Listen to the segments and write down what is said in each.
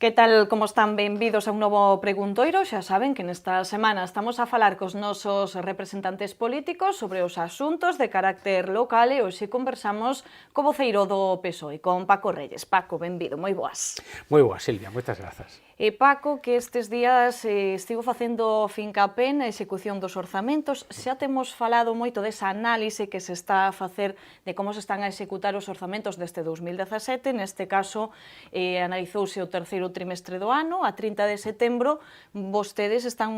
Que tal, como están? Benvidos a un novo preguntoiro. Xa saben que nesta semana estamos a falar cos nosos representantes políticos sobre os asuntos de carácter local e hoxe conversamos co voceiro do PSOE, con Paco Reyes. Paco, benvido, moi boas. Moi boa, Silvia, moitas grazas. E Paco, que estes días estivo facendo fincapé na execución dos orzamentos, xa temos falado moito desa análise que se está a facer de como se están a executar os orzamentos deste 2017, neste caso analizouse o terceiro trimestre do ano, a 30 de setembro, vostedes están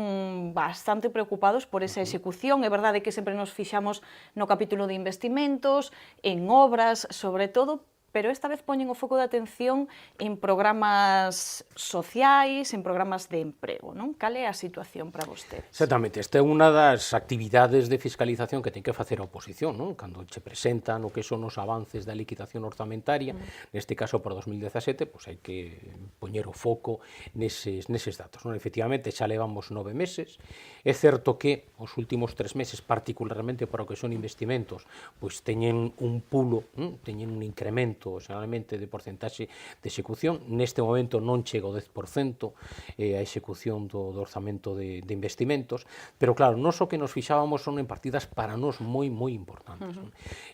bastante preocupados por esa execución, é verdade que sempre nos fixamos no capítulo de investimentos, en obras, sobre todo, pero esta vez poñen o foco de atención en programas sociais, en programas de emprego, non? Cal é a situación para vostedes? Exactamente, esta é unha das actividades de fiscalización que ten que facer a oposición, non? Cando che presentan o que son os avances da liquidación orzamentaria, neste caso para 2017, pois hai que poñer o foco neses datos, non? Efectivamente, xa levamos 9 meses, é certo que os últimos 3 meses, particularmente para o que son investimentos, pois teñen un pulo, teñen un incremento xeralmente de porcentaxe de execución. Neste momento non chega ao 10% a execución do orzamento de investimentos, pero claro, nós o que nos fixábamos son en partidas para nós moi importantes.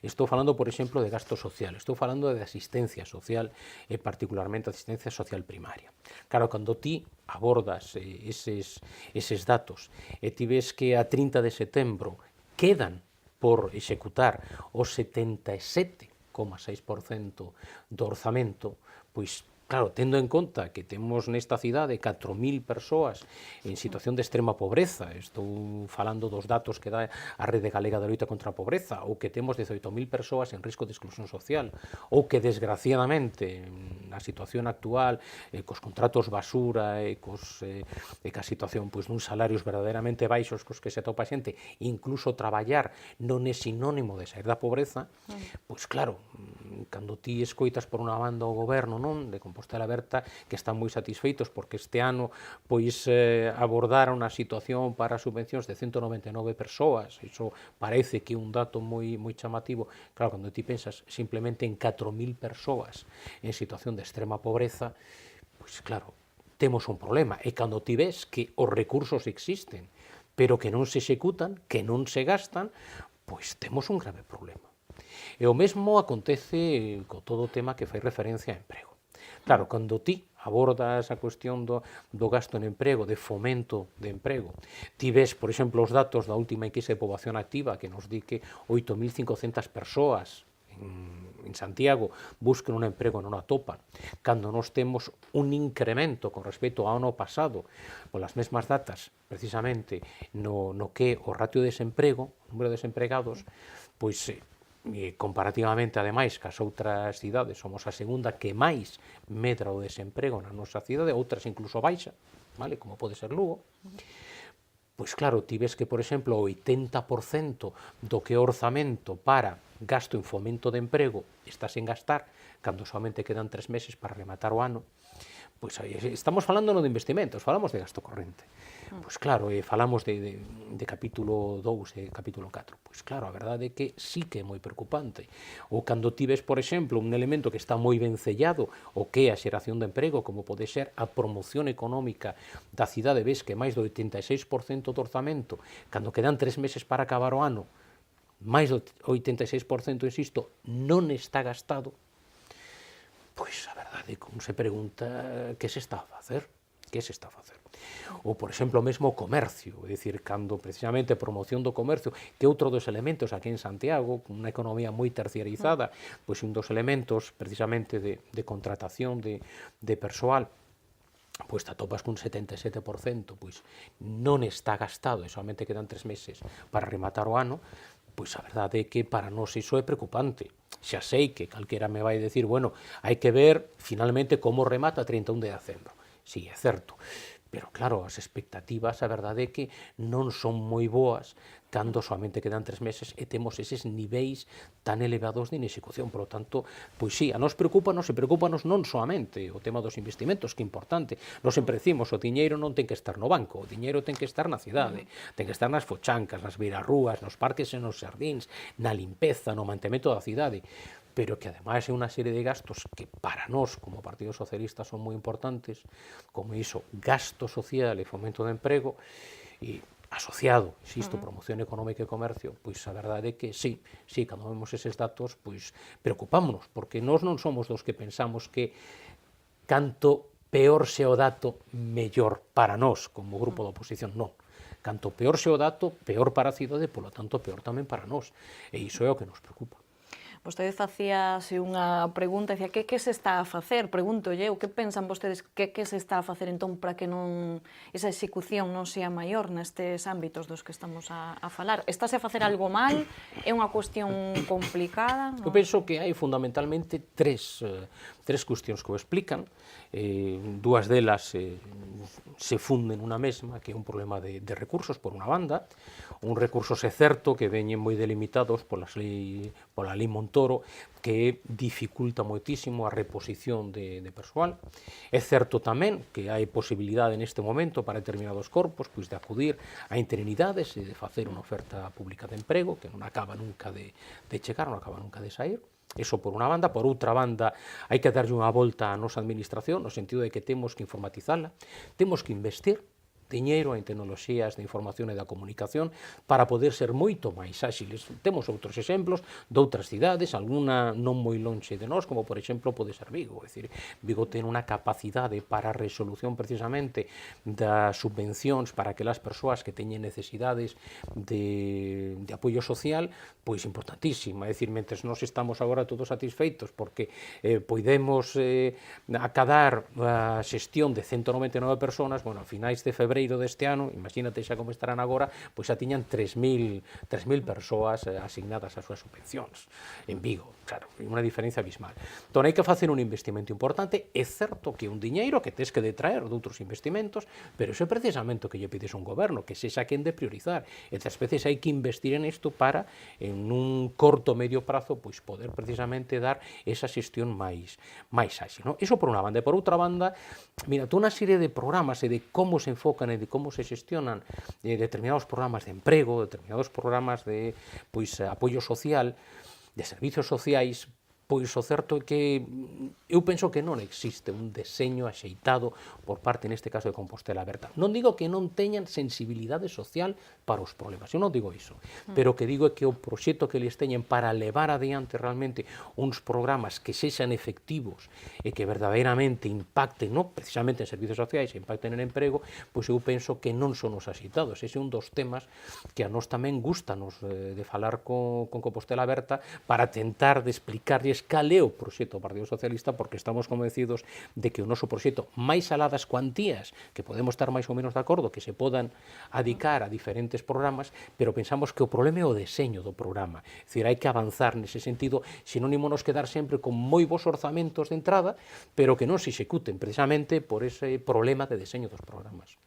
Estou falando, por exemplo, de gasto social, estou falando de asistencia social e particularmente asistencia social primaria. Claro, cando ti abordas eses datos e ti ves que a 30 de setembro quedan por executar os 77,6% do orzamento, pois, claro, tendo en conta que temos nesta cidade 4.000 persoas en situación de extrema pobreza, estou falando dos datos que dá a Rede Galega de Loita contra a Pobreza, ou que temos 18.000 persoas en risco de exclusión social, ou que, desgraciadamente, na situación actual, cos contratos basura e ca situación dun salarios verdadeiramente baixos cos que se atopa a xente, incluso traballar non é sinónimo de sair da pobreza, pois claro, cando ti escoitas por unha banda o goberno, non, de Compostela Aberta, que están moi satisfeitos porque este ano pois abordaron a situación para subvencións de 199 persoas, iso parece que é un dato moi chamativo. Claro, cando ti pensas simplemente en 4.000 persoas en situación de extrema pobreza, pois claro, temos un problema, e cando ti ves que os recursos existen, pero que non se executan, que non se gastan, pois temos un grave problema. E o mesmo acontece co todo o tema que fai referencia a emprego. Claro, cando ti abordas a cuestión do gasto en emprego, de fomento de emprego, ti ves, por exemplo, os datos da última enquisa de poboación activa que nos di que 8.500 persoas en Santiago busquen un emprego e non atopan, cando nós temos un incremento con respecto ao ano pasado, polas mesmas datas, precisamente, no que o ratio de desemprego, o número de desempregados, pois comparativamente, ademais, cas outras cidades, somos a segunda que máis medra o desemprego na nosa cidade, outras incluso baixa, vale, como pode ser Lugo. Pois claro, ti ves que, por exemplo, o 80% do que é orzamento para gasto en fomento de emprego está sen gastar, cando somente quedan 3 meses para rematar o ano, pois estamos falando non de investimentos, falamos de gasto corrente. Pois claro, falamos de capítulo 2 e capítulo 4. Pois claro, a verdade é que sí que é moi preocupante. Ou cando ti ves, por exemplo, un elemento que está moi ben sellado, o que é a xeración de emprego, como pode ser a promoción económica da cidade, ves que máis do 86% do orzamento, cando quedan 3 meses para acabar o ano, máis do 86%, insisto, non está gastado, pois a verdade é que se pregunta que se está a facer. Que se está a facer? Ou, por exemplo, mesmo o comercio, é dicir, cando precisamente a promoción do comercio, que é outro dos elementos aquí en Santiago, unha economía moi terciarizada, pois un dos elementos precisamente de contratación de persoal, pois te atopas cun 77%, pois non está gastado e solamente quedan 3 meses para rematar o ano, pois a verdade é que para nós iso é preocupante. Xa sei que calquera me vai dicir, bueno, hai que ver finalmente como remata 31 de decembro. Sí, é certo, pero claro, as expectativas, a verdade é que non son moi boas cando somente quedan 3 meses e temos eses niveis tan elevados de inexecución. Por lo tanto, pois sí, a nos preocupanos non soamente o tema dos investimentos, que é importante. Nos sempre decimos, o diñeiro non ten que estar no banco, o diñeiro ten que estar na cidade, ten que estar nas fochancas, nas beirarrúas, nos parques e nos xardíns, na limpeza, no mantemento da cidade. pero que además é unha serie de gastos que para nós, como Partido Socialista, son moi importantes, como iso, gasto social e fomento de emprego, e asociado, insisto, promoción económica e comercio, pois a verdade é que sí, cando vemos eses datos, pois preocupámonos, porque nós non somos dos que pensamos que canto peor se o dato, mellor para nós, como grupo da oposición, non. Canto peor se o dato, peor para a cidade, polo tanto, peor tamén para nós. E iso é o que nos preocupa. Vostede facíase unha pregunta, dicía, que se está a facer? Pregúntolle, o que pensan vostedes que se está a facer entón para que esa execución non sea maior nestes ámbitos dos que estamos a falar? Estáse a facer algo mal? É unha cuestión complicada? Eu penso que hai fundamentalmente tres cuestións que o explican. Dúas delas se funden unha mesma, que é un problema de recursos, por unha banda, un recursos é certo que veñen moi delimitados pola lei Montoro, que dificulta moitísimo a reposición de persoal. É certo tamén que hai posibilidade neste momento para determinados corpos pois de acudir a interinidades e de facer unha oferta pública de emprego que non acaba nunca de chegar, non acaba nunca de sair. Eso por unha banda. Por outra banda, hai que darlle unha volta á nosa administración, no sentido de que temos que informatizala, temos que investir diñeiro en tecnoloxías de información e da comunicación para poder ser moito máis áxiles. Temos outros exemplos de outras cidades, alguna non moi lonxe de nós, como por exemplo pode ser Vigo. É dicir, Vigo ten unha capacidade para a resolución precisamente das subvencións para aquelas persoas que teñen necesidades de apoio social, pois importantísima. É dicir, mentres nós estamos agora todos satisfeitos porque podemos acadar a xestión de 199 personas, bueno, a finais de febreiro deste ano, imagínate xa como estarán agora, pois xa tiñan 3.000 persoas asignadas ás súas subvencións en Vigo. Claro, unha diferencia abismal. Entón, hai que facer un investimento importante. É certo que un diñeiro que tes que detraer de outros investimentos, pero iso é precisamente o que lle pides a un goberno, que sexa quen de priorizar. E das veces hai que investir en isto para, en un corto medio prazo, pois poder precisamente dar esa xestión máis áxil. No? Iso por unha banda. E por outra banda, mira, toda unha serie de programas e de como se enfocan e de como se xestionan determinados programas de emprego, determinados programas de apoio social, de servizos sociais, pois o certo é que eu penso que non existe un deseño axeitado por parte, neste caso, de Compostela Aberta. Non digo que non teñan sensibilidade social para os problemas, eu non digo iso, pero que digo é que o proxecto que les teñen para levar adiante realmente uns programas que sexan efectivos e que verdadeiramente impacten, non precisamente en servizos sociais, impacten en emprego, pois eu penso que non son os axeitados. Ese é un dos temas que a nós tamén gustanos de falar con Compostela Aberta para tentar de explicarlle cal é o proxecto do Partido Socialista, porque estamos convencidos de que o noso proxecto, máis alá das cuantías, que podemos estar máis ou menos de acordo, que se podan adicar a diferentes programas, pero pensamos que o problema é o deseño do programa. É dicir, hai que avanzar nese sentido, senón ímonos quedar sempre con moi bons orzamentos de entrada, pero que non se executen precisamente por ese problema de deseño dos programas.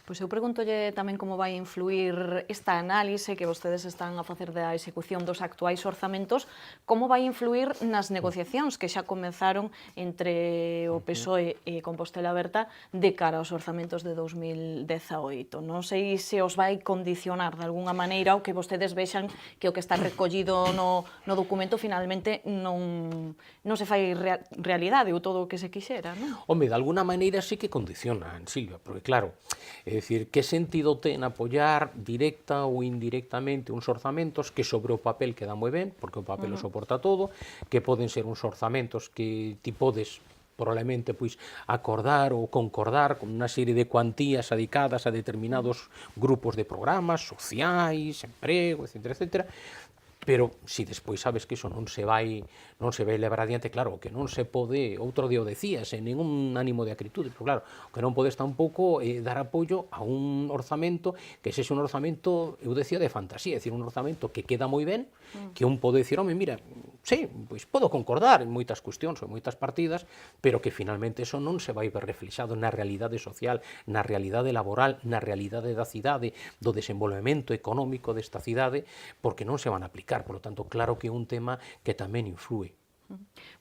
Pois eu pregúntolle tamén como vai influir esta análise que vostedes están a facer da execución dos actuais orzamentos, como vai influir nas negociacións que xa comenzaron entre o PSOE e Compostela Aberta de cara aos orzamentos de 2018. Non sei se os vai condicionar de alguna maneira o que vostedes vexan que o que está recollido no documento finalmente non se fai realidade ou todo o que se quixera, non? Home, de alguna maneira sí que condicionan, Silvia, porque claro, é dicir, que sentido ten apoiar directa ou indirectamente uns orzamentos que sobre o papel queda moi ben, porque o papel o soporta todo, que poden ser uns orzamentos que ti podes probablemente pois acordar ou concordar con unha serie de cuantías adicadas a determinados grupos de programas sociais, emprego, etcétera, etcétera, pero se despois sabes que iso non se vai levar adiante, claro, que non se pode, outro día o decía, sen ningún ánimo de acritude, pero claro, que non podes tampouco dar apoio a un orzamento que sexe un orzamento, eu decía, de fantasía, é dicir, un orzamento que queda moi ben, que un pode dicir, home, mira, sí, pois podo concordar en moitas cuestións ou en moitas partidas, pero que finalmente eso non se vai ver reflexado na realidade social, na realidade laboral, na realidade da cidade, do desenvolvemento económico desta cidade, porque non se van a aplicar. Por lo tanto, claro que é un tema que tamén inflúe.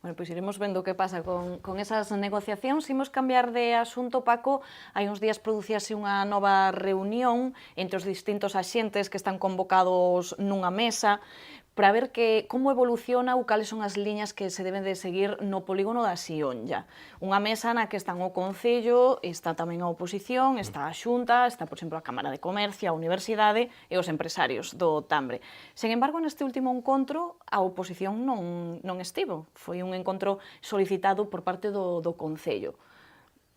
Bueno, pois iremos vendo que pasa con esas negociacións. Imos cambiar de asunto, Paco. Hai uns días producíase unha nova reunión entre os distintos axentes que están convocados nunha mesa para ver como evoluciona ou cales son as liñas que se deben de seguir no polígono da Sionlla. Unha mesa na que están o Concello, está tamén a oposición, está a Xunta, está, por exemplo, a Cámara de Comercio, a Universidade e os empresarios do Tambre. Sen embargo, neste último encontro, a oposición non estivo. Foi un encontro solicitado por parte do Concello.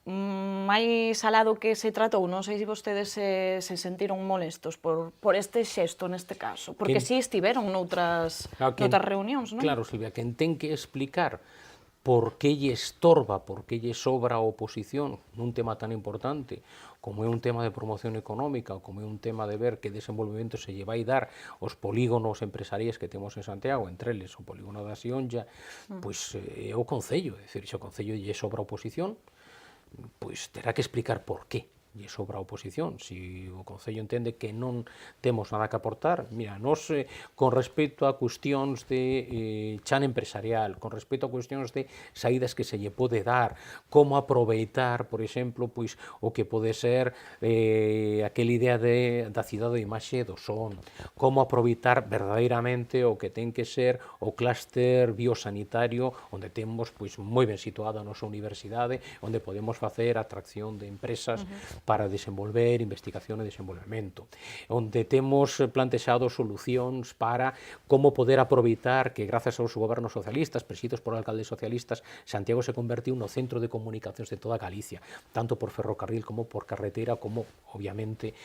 Máis alado que se tratou, non sei se vostedes se sentiron molestos por este xesto neste caso, porque si estiveron noutras reunións, non? Claro, Silvia, quen ten que explicar por que lle estorba, por que lle sobra a oposición nun tema tan importante como é un tema de promoción económica ou como é un tema de ver que desenvolvemento se lle vai dar aos polígonos empresariais que temos en Santiago, entre eles o polígono da Sionlla, pois é o Concello, é dicir, se o Concello lle sobra a oposición, pois terá que explicar por qué lle sobra a oposición. Si o Concello entende que non temos nada que aportar, mira, nos con respecto a cuestións de chan empresarial, con respecto a cuestións de saídas que se lle pode dar, como aproveitar, por exemplo, pois o que pode ser aquela idea da cidade de imaxe do son, como aproveitar verdadeiramente o que ten que ser o clúster biosanitario, onde temos pois moi ben situada a nosa universidade, onde podemos facer atracción de empresas para desenvolver investigación e desenvolvemento, onde temos plantexado solucións para como poder aproveitar que grazas aos gobernos socialistas, presididos por alcaldes socialistas, Santiago se convertiu no centro de comunicacións de toda Galicia, tanto por ferrocarril como por carretera, como obviamente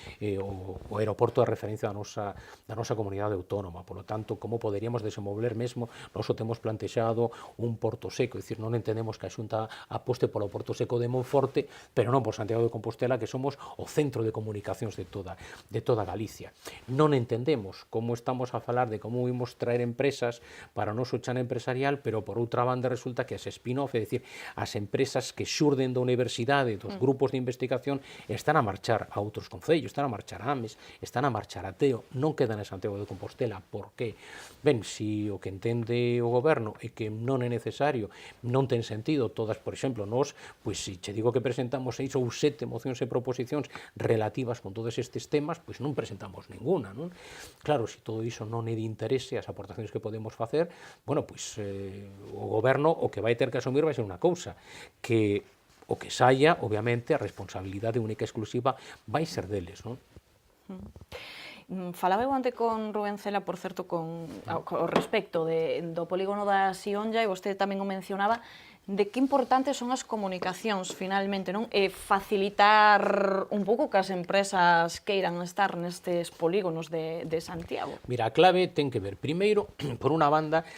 o aeroporto de referencia da nosa comunidade autónoma. Por lo tanto, como poderíamos desenvolver mesmo, nós o temos plantexado un porto seco, é dicir, non entendemos que a Xunta aposte polo porto seco de Monforte, pero non por Santiago de Compostela, que somos o centro de comunicacións de toda Galicia. Non entendemos como estamos a falar de como imos traer empresas para o noso chan empresarial, pero por outra banda resulta que as spin-off, é dicir, as empresas que xurden da universidade, dos grupos de investigación, están a marchar a outros concellos, están a marchar a Ames, están a marchar a Teo, non quedan en Santiago de Compostela. Por que? Ben, si o que entende o goberno é que non é necesario, non ten sentido todas, por exemplo, nós, pois se che digo que presentamos 6 ou 7 mocións e proposicións relativas con todos estes temas, pois non presentamos ninguna, non? Claro, se todo iso non é de interese, as aportacións que podemos facer, bueno, pois o goberno o que vai ter que asumir vai ser unha cousa, que o que saia, obviamente, a responsabilidade única e exclusiva vai ser deles, non? Falaba eu ante con Rubén Cela, por certo, ao respecto do polígono da Sionlla, e vostede tamén o mencionaba, de que importantes son as comunicacións, finalmente, non? E facilitar un pouco que as empresas queiran estar nestes polígonos de Santiago. Mira, a clave ten que ver, primeiro, por unha banda,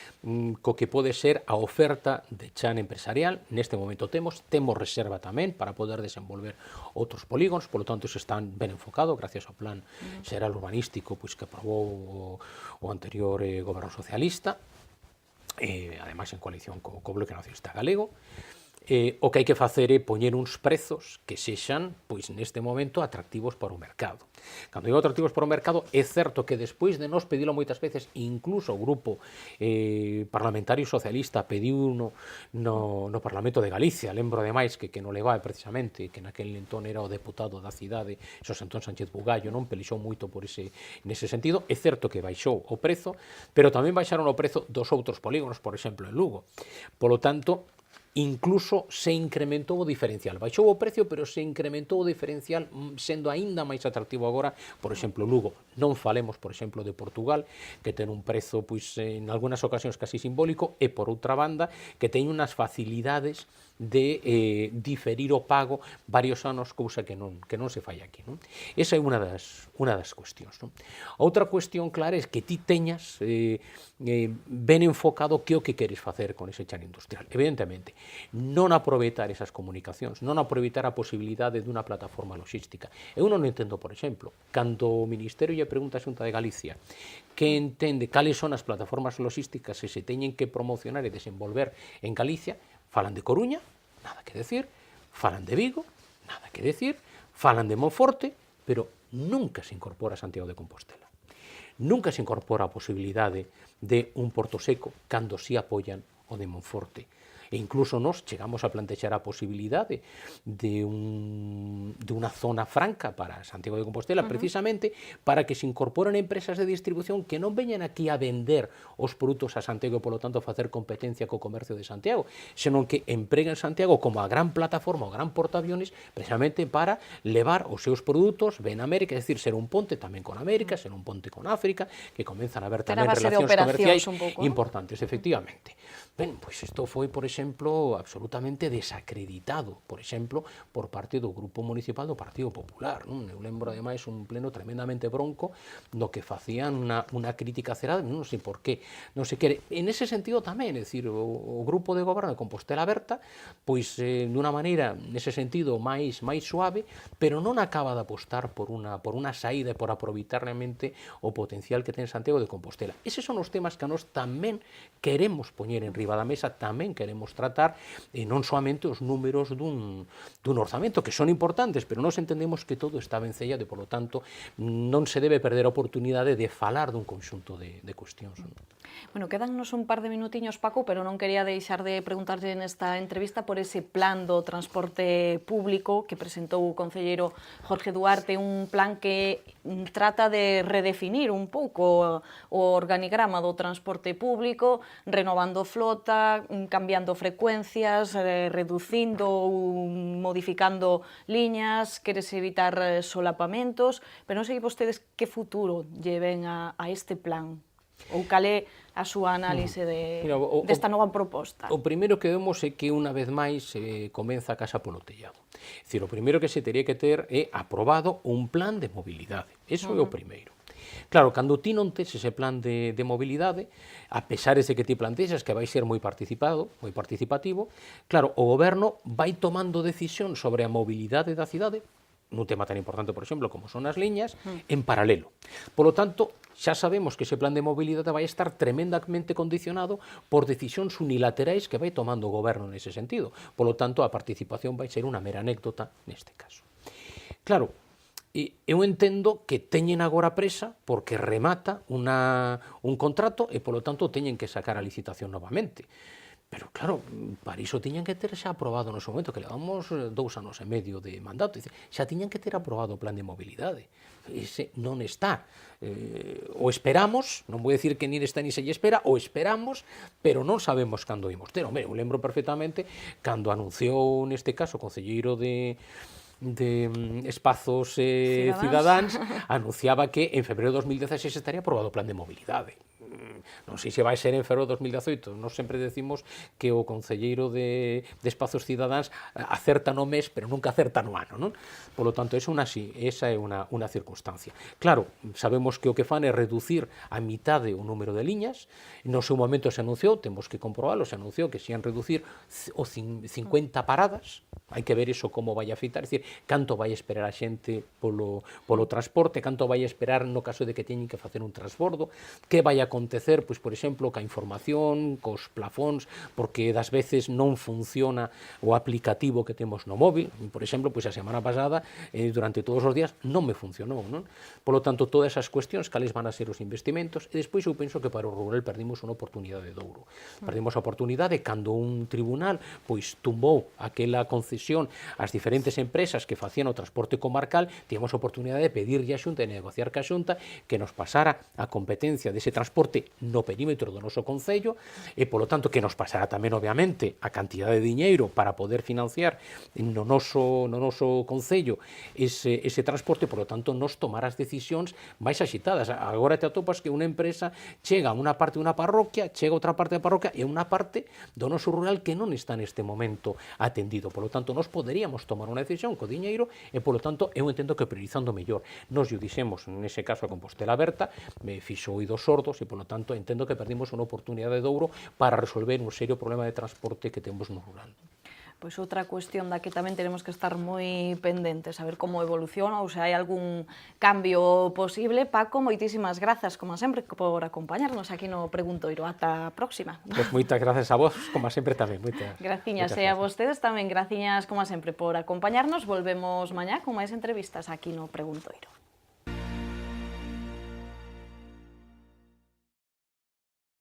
co que pode ser a oferta de chan empresarial. Neste momento temos reserva tamén para poder desenvolver outros polígonos, polo tanto, iso está ben enfocado, gracias ao plan xeral urbanístico pois que aprobou o anterior goberno socialista, ademais en coalición co Bloque Nacionalista Galego. O que hai que facer é poñer uns prezos que sexan, pois neste momento, atractivos para o mercado. Cando digo atractivos para o mercado, é certo que despois de nos pedilo moitas veces, incluso o grupo parlamentario socialista pediu no Parlamento de Galicia, lembro ademais que non levaba precisamente, que naquel entón era o deputado da cidade, Xosé Antón Sánchez Bugallo, non pelexou moito nese sentido. É certo que baixou o prezo, pero tamén baixaron o prezo dos outros polígonos, por exemplo, en Lugo. Polo tanto, incluso se incrementou o diferencial. Baixou o precio, pero se incrementou o diferencial, sendo aínda máis atractivo agora, por exemplo, Lugo. Non falemos, por exemplo, de Portugal, que ten un prezo, pois, en algunhas ocasións casi simbólico, e, por outra banda, que ten unhas facilidades de diferir o pago varios anos, cousa que non se fai aquí, non? Esa é unha das cuestións, non? Outra cuestión clara é que ti teñas ben enfocado que o que queres facer con ese chan industrial. Evidentemente, non aproveitar esas comunicacións, non aproveitar a posibilidade dunha plataforma logística. Eu non entendo, por exemplo, cando o Ministerio lle pregunta a Xunta de Galicia que entende cales son as plataformas logísticas e se teñen que promocionar e desenvolver en Galicia, falan de Coruña, nada que decir, falan de Vigo, nada que decir, falan de Monforte, pero nunca se incorpora Santiago de Compostela. Nunca se incorpora a posibilidade de un porto seco cando se apoian o de Monforte. e incluso nos chegamos a plantexar a posibilidade de unha zona franca para Santiago de Compostela, precisamente para que se incorporen empresas de distribución que non veñan aquí a vender os produtos a Santiago e, polo tanto, facer competencia co comercio de Santiago, senón que empreguen Santiago como a gran plataforma, o gran portaaviones, precisamente para levar os seus produtos ben a América, é dicir, ser un ponte tamén con América, ser un ponte con África, que comenzan a haber tamén relacións comerciais importantes, efectivamente. Ben, pois isto foi, por exemplo, absolutamente desacreditado, por exemplo, por parte do Grupo Municipal do Partido Popular, non? Eu lembro, ademais, un pleno tremendamente bronco no que facían unha crítica cerada, non sei por qué, non se quere. En ese sentido tamén, é dicir, o Grupo de Goberno de Compostela Aberta, pois, dunha maneira, nese sentido, máis suave, pero non acaba de apostar por unha saída e por aproveitar realmente o potencial que ten Santiago de Compostela. Eses son os temas que a nós tamén queremos poñer en riba da mesa, tamén queremos tratar, e non soamente os números dun orzamento, que son importantes, pero nós entendemos que todo está ben sellado e, polo tanto, non se debe perder a oportunidade de falar dun conxunto de cuestións. Bueno, quedannos un par de minutiños, Paco, pero non quería deixar de preguntarlle nesta entrevista por ese plan do transporte público que presentou o concelleiro Jorge Duarte, un plan que trata de redefinir un pouco o organigrama do transporte público, renovando flota, cambiando frecuencias, reducindo ou modificando liñas, queres evitar solapamentos, pero non sei vostedes que futuro lleven a este plan, ou cal é a súa análise desta nova proposta. O primeiro que vemos é que unha vez máis comeza a casa polo tellado. É dicir, o primeiro que se teria que ter é aprobado un plan de mobilidade. Eso é o primeiro. Claro, cando ti non tes ese plan de mobilidade, a pesar de que ti plantexas que vai ser moi participativo, claro, o goberno vai tomando decisión sobre a mobilidade da cidade, nun tema tan importante, por exemplo, como son as liñas, en paralelo. Por lo tanto, xa sabemos que ese plan de mobilidade vai estar tremendamente condicionado por decisións unilaterais que vai tomando o goberno nese sentido. Por lo tanto, a participación vai ser unha mera anécdota neste caso. Claro, eu entendo que teñen agora presa porque remata un contrato e, polo tanto, teñen que sacar a licitación novamente. Pero, claro, para iso tiñan que ter xa aprobado no seu momento, que levamos 2 anos e medio de mandato, xa tiñan que ter aprobado o plan de mobilidade. Ese non está. O esperamos, non vou dicir que nin está ni se lle espera, o esperamos, pero non sabemos cando imos ter. Hombre, eu lembro perfectamente cando anunciou, neste caso, o concelleiro de Espazos Cidadáns, anunciaba que en febreiro de 2016 estaría aprobado o plan de mobilidade. Non sei se vai ser en febreiro de 2018, nós sempre decimos que o concelleiro de Espazos Cidadáns acerta no mes, pero nunca acerta no ano, non? Por lo tanto, esa é unha circunstancia. Claro, sabemos que o que fan é reducir a mitade o número de liñas, no seu momento se anunciou, temos que comprobarlo, se anunciou que se ian reducir o 50 paradas, hai que ver iso como vai afectar, é dicir, canto vai esperar a xente polo transporte, canto vai esperar no caso de que teñen que facer un transbordo, que vai acontecer, pois, por exemplo, ca información, cos plafóns, porque das veces non funciona o aplicativo que temos no móvil. Por exemplo, pois a semana pasada, durante todos os días, non me funcionou, non? Por lo tanto, todas esas cuestións, cales van a ser os investimentos, e despois eu penso que para o rural perdimos unha oportunidade de ouro. Perdimos a oportunidade cando un tribunal pois tumbou aquela concesión ás diferentes empresas que facían o transporte comarcal, tivemos a oportunidade de pedirlle a Xunta e negociar ca Xunta que nos pasara a competencia dese transporte no perímetro do noso concello e, polo tanto, que nos pasara tamén, obviamente, a cantidade de diñeiro para poder financiar no noso concello ese transporte, polo tanto, nos tomar as decisións máis axitadas. Agora te atopas que unha empresa chega a unha parte dunha parroquia, chega a outra parte da parroquia e unha parte do noso rural que non está neste momento atendido. Polo tanto, nos poderíamos tomar unha decisión co diñeiro e, polo tanto, eu entendo que priorizando mellor. Nos lle dixemos, nese caso, a Compostela Aberta, me fixo oídos sordos e, polo tanto, entendo que perdimos unha oportunidade de ouro para resolver un serio problema de transporte que temos no rural. Pois outra cuestión da que tamén tenemos que estar moi pendentes, a ver como evoluciona ou se hai algún cambio posible. Paco, moitísimas grazas, como sempre, por acompañarnos aquí no Preguntoiro. Ata a próxima. Pois moitas grazas a vos, como sempre tamén. Graciñas, e a vostedes tamén, graciñas, como sempre, por acompañarnos. Volvemos mañá con máis entrevistas aquí no Preguntoiro.